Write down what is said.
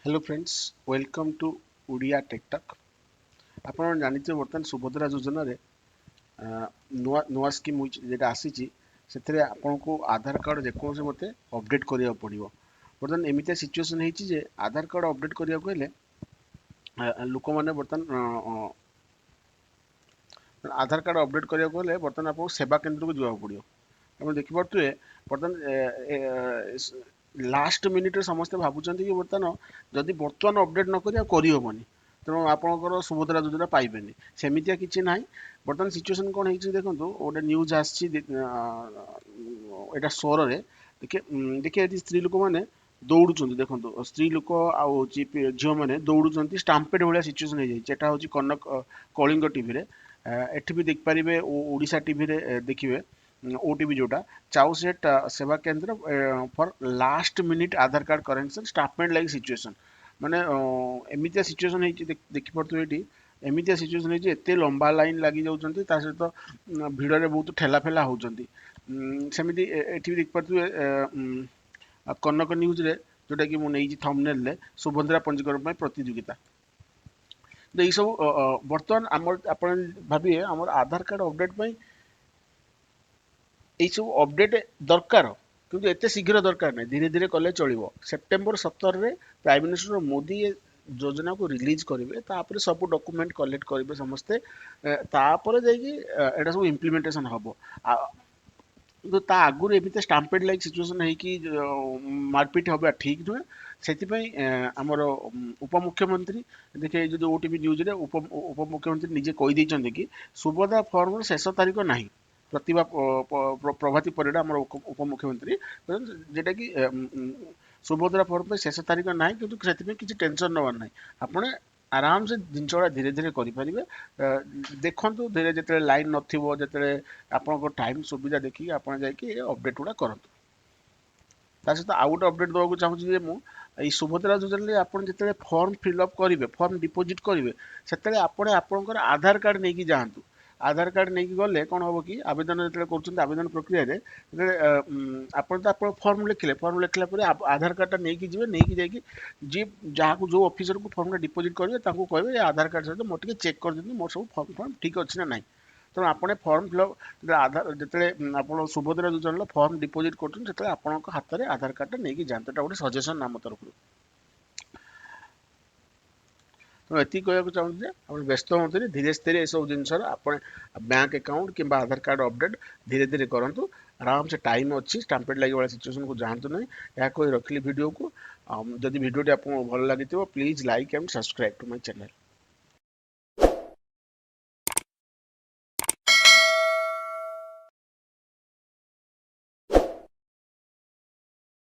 Hello friends, welcome to Odia टेकटक। आपण जानिथे बर्तमान सुभद्रा योजना रे नुआ नुआ स्कीम जेटा आसी से आपको आधार कार्ड जेकोसी मते अपडेट करिया पड़िबो। बर्तमान एमितिया सिचुएशन ହେଇଛି जे आधार कार्ड अपडेट करिया को हेले लोक माने बर्तमान आधार कार्ड अपडेट करिया को हेले बर्तमान आपको सेवा केंद्र को जावा पड़िबो। ଆପଣ ଦେଖିପାରୁଥିବେ ବର୍ତ୍ତମାନ ଲାଷ୍ଟ ମିନିଟ୍ରେ ସମସ୍ତେ ଭାବୁଛନ୍ତି କି ଯଦି ବର୍ତ୍ତମାନ ଅପଡେଟ୍ ନ କରିବା କରିହେବନି, ତେଣୁ ଆପଣଙ୍କର ସୁଭଦ୍ରା ଯୋଜନା ପାଇବେନି। ସେମିତିଆ କିଛି ନାହିଁ। ବର୍ତ୍ତମାନ ସିଚୁଏସନ୍ କ'ଣ ହେଇଛି ଦେଖନ୍ତୁ, ଗୋଟେ ନ୍ୟୁଜ୍ ଆସିଛି ଏଇଟା ସୋରରେ ଦେଖିବେ ଏଠି ସ୍ତ୍ରୀ ଲୋକମାନେ ଦୌଡୁଛନ୍ତି। ଦେଖନ୍ତୁ ସ୍ତ୍ରୀ ଲୋକ ଆଉ ହଉଛି ଝିଅମାନେ ଦୌଡୁଛନ୍ତି, ଷ୍ଟାମ୍ପେଡ୍ ଭଳିଆ ସିଚୁଏସନ୍ ହେଇଯାଇଛି। ଏଟା ହଉଛି କଳିଙ୍ଗ ଟିଭିରେ। ଏଠି ବି ଦେଖିପାରିବେ, ଓଡ଼ିଶା ଟିଭିରେ ଦେଖିବେ, ओटीपी जोटा चाउसेट सेवा केंद्र for last minute Aadhaar card correction स्टाफमेंट लाइक सिचुएशन माने एमितिया सिचुएशन देखि पड़थु एटी एमितिया सिचुएशन है एते लंबा लाइन लगी जाउछंती ता सहित भिड़ रे बहुत ठेला फेला होउछंती। सेमिति एठी देख पड़थु कनक न्यूज रे जोटा कि मु नेई थंबनेल रे सुभद्रा पंजीकरण में प्रतियोगिता। तो ये सब बर्तमान आमर आपण भाबिए आमर आधार कार्ड अपडेट में सब अपडेट दरकार, किंतु एते शीघ्र दरकार नहीं, धीरे धीरे कले चलिबो। सेप्टेम्बर 17 रे प्राइम मिनिस्टर मोदी योजना को रिलीज करेंगे, तापर सब डॉक्यूमेंट कलेक्ट करेंगे समस्ते, तापर जाइए एटा सब इम्प्लीमेंटेशन हम। କିନ୍ତୁ ତା ଆଗରୁ ଏମିତି ଷ୍ଟାମ୍ପେଡ୍ ଲାଇକ୍ ସିଚୁଏସନ୍ ହେଇକି ମାରପିଟ ହେବା ଠିକ୍ ନୁହେଁ। ସେଥିପାଇଁ ଆମର ଉପମୁଖ୍ୟମନ୍ତ୍ରୀ ଦେଖେ ଯଦି ଓଟିଭି ନ୍ୟୁଜ୍ରେ ଉପମୁଖ୍ୟମନ୍ତ୍ରୀ ନିଜେ କହିଦେଇଛନ୍ତି କି ସୁଭଦ୍ରା ଫର୍ମର ଶେଷ ତାରିଖ ନାହିଁ। ପ୍ରତିଭା ପ୍ରଭାତୀ ପରିଡ଼ା ଆମର ଉପମୁଖ୍ୟମନ୍ତ୍ରୀ ଯେଟା କି ସୁଭଦ୍ରା ଫର୍ମ ପାଇଁ ଶେଷ ତାରିଖ ନାହିଁ, କିନ୍ତୁ ସେଥିପାଇଁ କିଛି ଟେନସନ୍ ନେବାର ନାହିଁ। ଆପଣ आराम से जिनस गुड़ा धीरे धीरे करेंगे। देखु धीरे जो लाइन नथिबो, जेते आपन टाइम सुविधा देखिए आप अपडेट गुड़ा करतु। ता सहित आउ गोटे अपडेट देवाक चाहूँगी मु सुभद्रा योजना आप जो फर्म फिलअप करेंगे, फर्म डिपोजिट करेंगे, से आपंकर आधार कार्ड नहीं जातु। आधार कार्ड नहीं गले कौन हम कि आवेदन जो कर आवेदन प्रक्रिय आप फर्म लिखिले, फर्म लिखला आधार कार्ड नहीं जी नहीं जाकि जी जहाँ जो ऑफिसर को फर्म डिपोजिट करेंगे कहे आधार कार्ड सहित मोटे चेक कर दिखाँ मोर सब फर्म फर्म ठीक अच्छी ना ना। तेणु आपने फर्म फिलअप आधार जो आप सुभद्रा योजना फर्म डिपोजिट कर हाथ में आधार कार्ड नहीं जातु। गोटे सजेसन आम तरफ। तो ये कहना चाहूँगी आप व्यस्त हूँ, धीरे धीरे सब जिनस बैंक अकाउंट कि आधार कार्ड अपडेट धीरे धीरे करूँ। आराम से टाइम अच्छी स्टाम्पेड लगे वाला सिचुएसन को जानतु नहीं। यह कही रखिली वीडियो को। जदि वीडियो आपको भल लगी please like and subscribe to my channel.